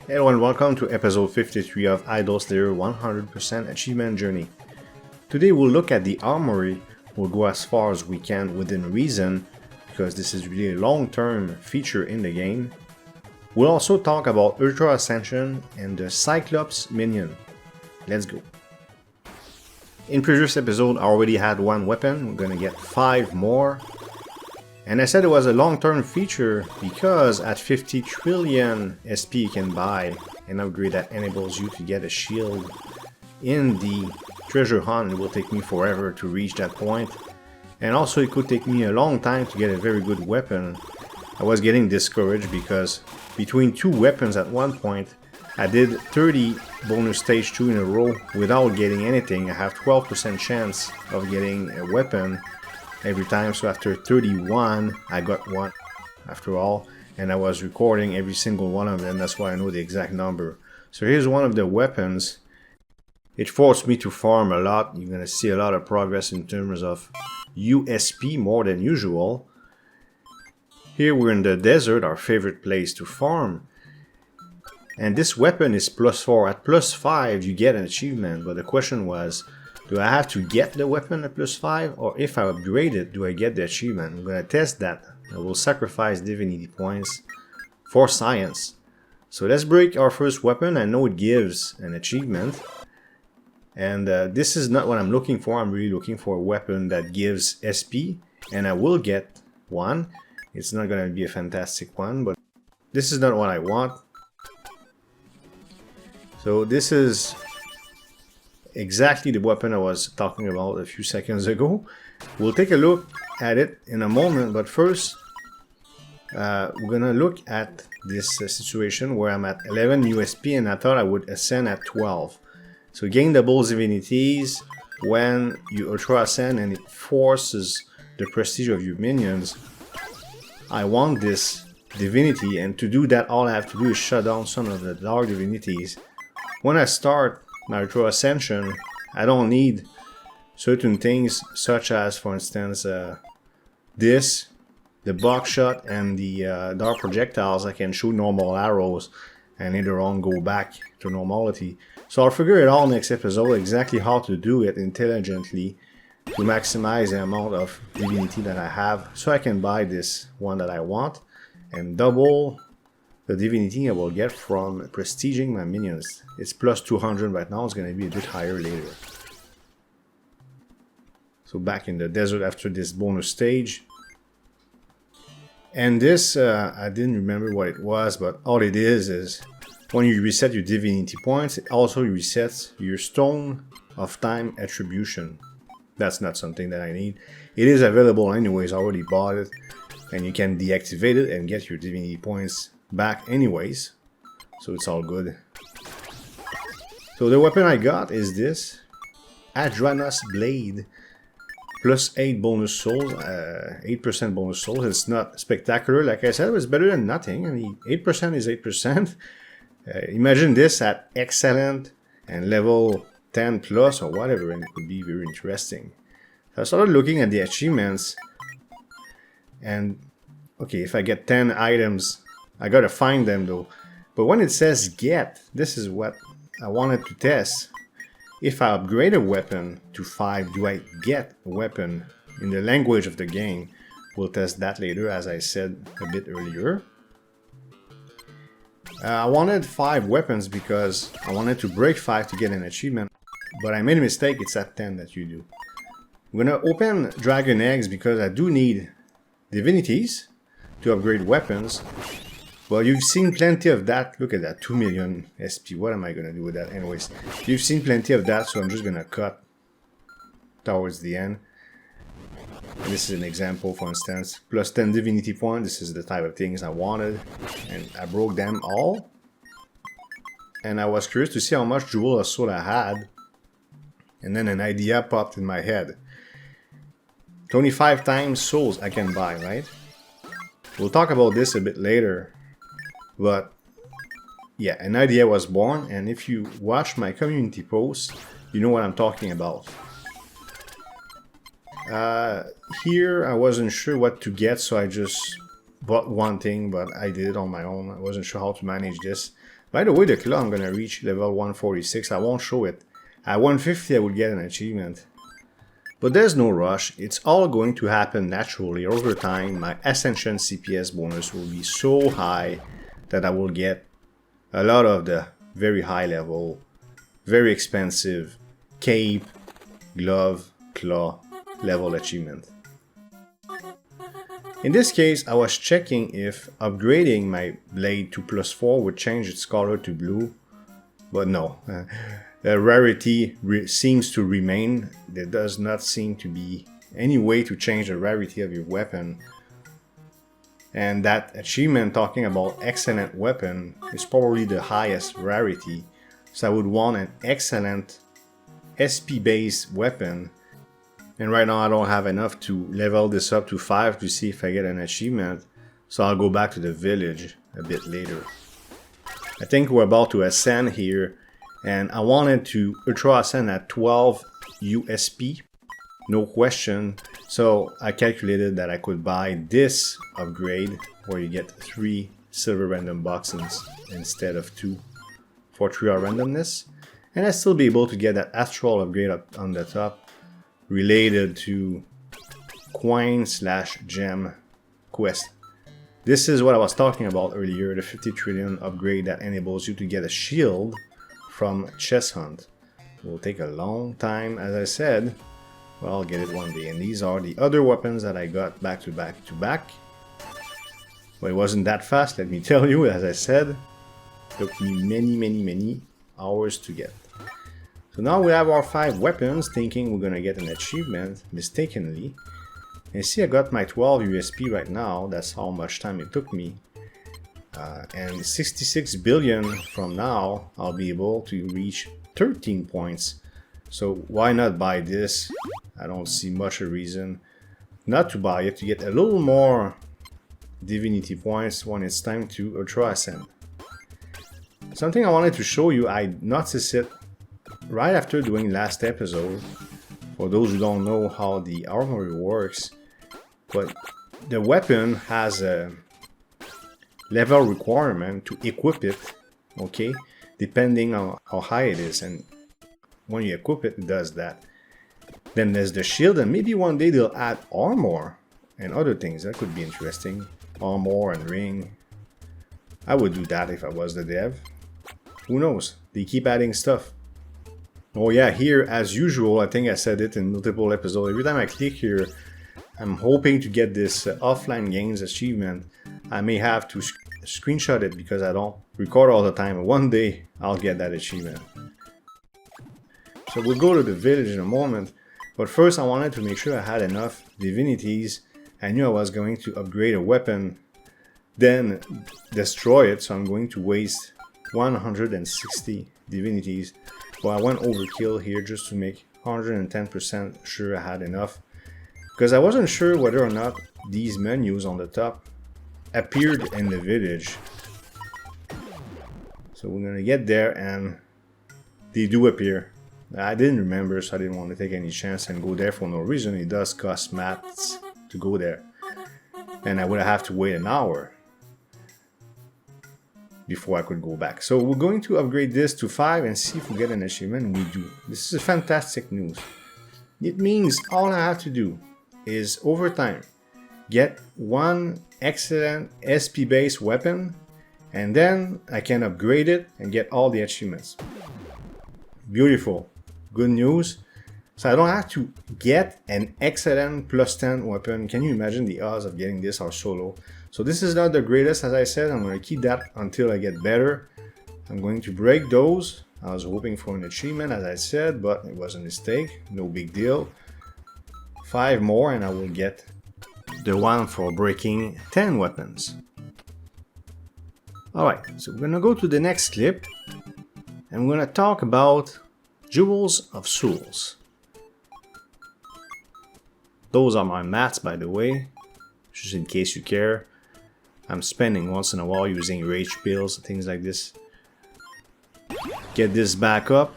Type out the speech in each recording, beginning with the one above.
Hello and welcome to episode 53 of Idol Slayer 100% Achievement Journey. Today we'll look at the Armory. We'll go as far as we can within reason because this is really a long-term feature in the game. We'll also talk about Ultra Ascension and the Cyclops minion. Let's go. In previous episode I already had one weapon, we're gonna get 5 more. And I said it was a long-term feature because at 50 trillion SP you can buy an upgrade that enables you to get a shield in the treasure hunt. It will take me forever to reach that point. And also it could take me a long time to get a very good weapon. I was getting discouraged because between 2 weapons at one point I did 30 bonus stage 2 in a row without getting anything. I have 12% chance of getting a weapon every time, so after 31 I got one after all, and I was recording every single one of them. That's why I know the exact number. So here's one of the weapons. It forced me to farm a lot. You're gonna see a lot of progress in terms of USP more than usual. Here we're in the desert, our favorite place to farm, and this weapon is +4. At +5 you get an achievement, but the question was, do I have to get the weapon at +5, or if I upgrade it, do I get the achievement? I'm going to test that. I will sacrifice divinity points for science. So let's break our first weapon. I know it gives an achievement. And this is not what I'm looking for. I'm really looking for a weapon that gives SP. And I will get one. It's not going to be a fantastic one, but this is not what I want. So this is exactly the weapon I was talking about a few seconds ago. We'll take a look at it in a moment, but first we're gonna look at this situation where I'm at 11 USP and I thought I would ascend at 12. So gain double divinities when you ultra ascend and it forces the prestige of your minions. I want this divinity, and to do that all I have to do is shut down some of the dark divinities. When I start my Ultra Ascension, I don't need certain things such as, for instance, the buckshot and the dark projectiles. I can shoot normal arrows and later on go back to normality. So I'll figure it out next episode exactly how to do it intelligently to maximize the amount of divinity that I have, so I can buy this one that I want and double the divinity I will get from prestiging my minions. It's +200 right now, it's going to be a bit higher later. So back in the desert after this bonus stage. And this, I didn't remember what it was, but all it is when you reset your divinity points, it also resets your Stone of Time attribution. That's not something that I need. It is available anyways, I already bought it. And you can deactivate it and get your divinity points back anyways, so it's all good. So the weapon I got is this Adranos Blade, +8 bonus souls, 8% bonus souls. It's not spectacular, like I said, it's better than nothing. I mean, 8% is 8%. Imagine this at excellent and level 10 plus or whatever, and it could be very interesting. So I started looking at the achievements, and okay, if I get 10 items, I gotta find them though. But when it says get, this is what I wanted to test. If I upgrade a weapon to 5, do I get a weapon in the language of the game? We'll test that later, as I said a bit earlier. I wanted 5 weapons because I wanted to break 5 to get an achievement. But I made a mistake, it's at 10 that you do. I'm gonna open Dragon Eggs because I do need divinities to upgrade weapons. Well, you've seen plenty of that. Look at that, 2 million SP. What am I going to do with that? Anyways, you've seen plenty of that, so I'm just going to cut towards the end. And this is an example, for instance. +10 divinity points. This is the type of things I wanted. And I broke them all. And I was curious to see how much Jewel of Soul I had. And then an idea popped in my head. 25 times souls I can buy, right? We'll talk about this a bit later. But yeah, an idea was born, and if you watch my community posts, you know what I'm talking about. Here I wasn't sure what to get, so I just bought one thing, but I did it on my own. I wasn't sure how to manage this. By the way, the claw, I'm gonna reach level 146. I won't show it. At 150, I would get an achievement. But there's no rush. It's all going to happen naturally over time. My ascension CPS bonus will be so high that I will get a lot of the very high level, very expensive cape, glove, claw level achievement. In this case, I was checking if upgrading my blade to +4 would change its color to blue, but no. The rarity seems to remain. There does not seem to be any way to change the rarity of your weapon. And that achievement talking about excellent weapon is probably the highest rarity. So I would want an excellent SP based weapon. And right now I don't have enough to level this up to 5 to see if I get an achievement. So I'll go back to the village a bit later. I think we're about to ascend here. And I wanted to Ultra Ascend at 12 USP, no question. So I calculated that I could buy this upgrade where you get 3 silver random boxes instead of 2 for 3-hour randomness. And I'd still be able to get that astral upgrade up on the top related to coin/gem quest. This is what I was talking about earlier, the 50 trillion upgrade that enables you to get a shield from chest hunt. It will take a long time, as I said. Well, I'll get it one day. And these are the other weapons that I got back to back to back. But it wasn't that fast, let me tell you. As I said, it took me many hours to get. So now we have our 5 weapons, thinking we're gonna get an achievement, mistakenly. And see, I got my 12 USP right now. That's how much time it took me. And 66 billion from now, I'll be able to reach 13 points. So why not buy this? I don't see much a reason not to buy it, to get a little more divinity points when it's time to Ultra Ascend. Something I wanted to show you, I noticed it right after doing last episode. For those who don't know how the armory works, but the weapon has a level requirement to equip it, okay, depending on how high it is, and when you equip it, it does that. Then there's the shield, and maybe one day they'll add armor and other things. That could be interesting. Armor and ring. I would do that if I was the dev. Who knows? They keep adding stuff. Oh yeah, here as usual, I think I said it in multiple episodes. Every time I click here, I'm hoping to get this offline games achievement. I may have to screenshot it because I don't record all the time. One day I'll get that achievement. So we'll go to the village in a moment. But first I wanted to make sure I had enough divinities. I knew I was going to upgrade a weapon, then destroy it. So I'm going to waste 160 divinities. Well, I went overkill here just to make 110% sure I had enough. Because I wasn't sure whether or not these menus on the top appeared in the village. So we're gonna get there and they do appear. I didn't remember, so I didn't want to take any chance and go there for no reason. It does cost mats to go there. And I would have to wait an hour before I could go back. So we're going to upgrade this to 5 and see if we get an achievement. We do. This is fantastic news. It means all I have to do is over time get one excellent SP based weapon, and then I can upgrade it and get all the achievements. Beautiful. Good news. So I don't have to get an excellent +10 weapon. Can you imagine the odds of getting this are so low? So this is not the greatest, as I said. I'm going to keep that until I get better. I'm going to break those. I was hoping for an achievement, as I said, but it was a mistake. No big deal. 5 more and I will get the one for breaking 10 weapons. Alright, so we're gonna go to the next clip and we're gonna talk about Jewels of Souls. Those are my mats, by the way, just in case you care. I'm spending once in a while using rage pills, things like this. Get this back up.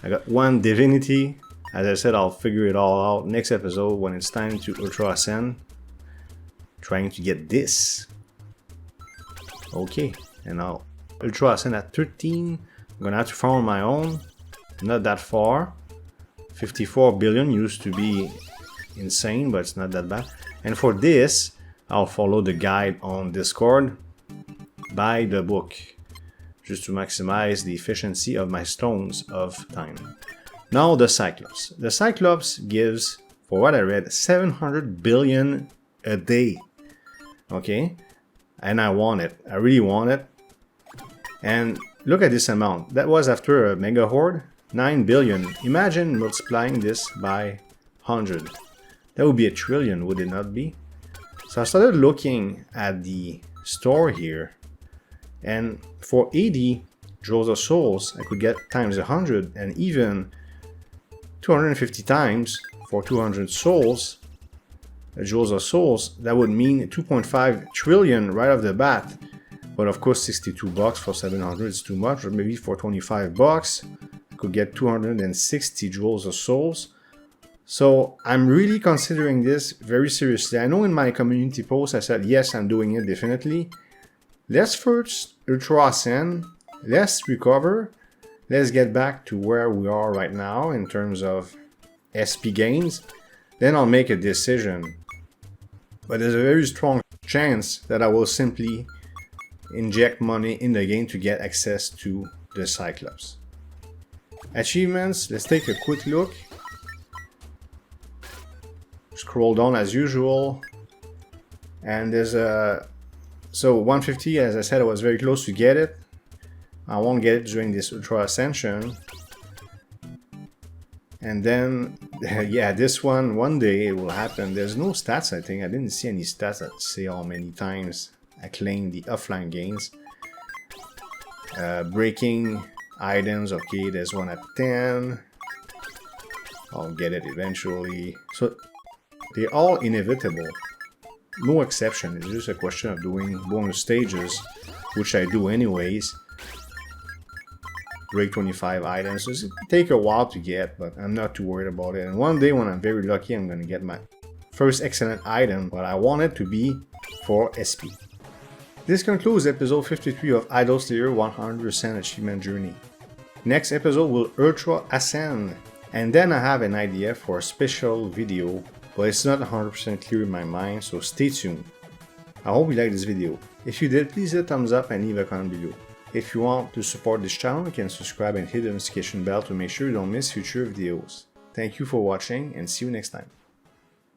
I got 1 divinity. As I said, I'll figure it all out next episode when it's time to Ultra Ascend. trying to get this. Okay, and now Ultra Ascend at 13. I'm gonna have to farm on my own. Not that far. 54 billion used to be insane, but it's not that bad. And for this, I'll follow the guide on Discord. Buy the book, just to maximize the efficiency of my stones of time. Now the Cyclops. The Cyclops gives, for what I read, 700 billion a day. Okay, and I want it. I really want it. And look at this amount. That was after a mega horde, 9 billion. Imagine multiplying this by 100. That would be a trillion, would it not be? So I started looking at the store here, and for 80 Jewels of Souls, I could get times 100, and even 250 times for 200 souls, Jewels of Souls. That would mean 2.5 trillion right off the bat. But of course, 62 bucks for 700 is too much, or maybe for 25 bucks, I could get 260 Jewels of Souls. So I'm really considering this very seriously. I know in my community post I said, yes, I'm doing it definitely. Let's first Ultra Ascend, let's recover, let's get back to where we are right now in terms of SP gains. Then I'll make a decision. But there's a very strong chance that I will simply inject money in the game to get access to the Cyclops. Achievements, let's take a quick look. Scroll down as usual. And there's a... So 150, as I said, I was very close to get it. I won't get it during this Ultra Ascension. And then, yeah, this one day it will happen. There's no stats, I think. I didn't see any stats that say how many times I claimed the offline gains. Breaking items, okay, there's one at 10. I'll get it eventually. So, they're all inevitable. No exception. It's just a question of doing bonus stages, which I do anyways. Break 25 items. It's gonna take a while to get, but I'm not too worried about it. And one day when I'm very lucky, I'm gonna get my first excellent item, but I want it to be for SP. This concludes episode 53 of Idol Slayer 100% Achievement Journey. Next episode will Ultra Ascend, and then I have an idea for a special video, but it's not 100% clear in my mind, so stay tuned. I hope you liked this video. If you did, please hit thumbs up and leave a comment below. If you want to support this channel, you can subscribe and hit the notification bell to make sure you don't miss future videos. Thank you for watching and see you next time.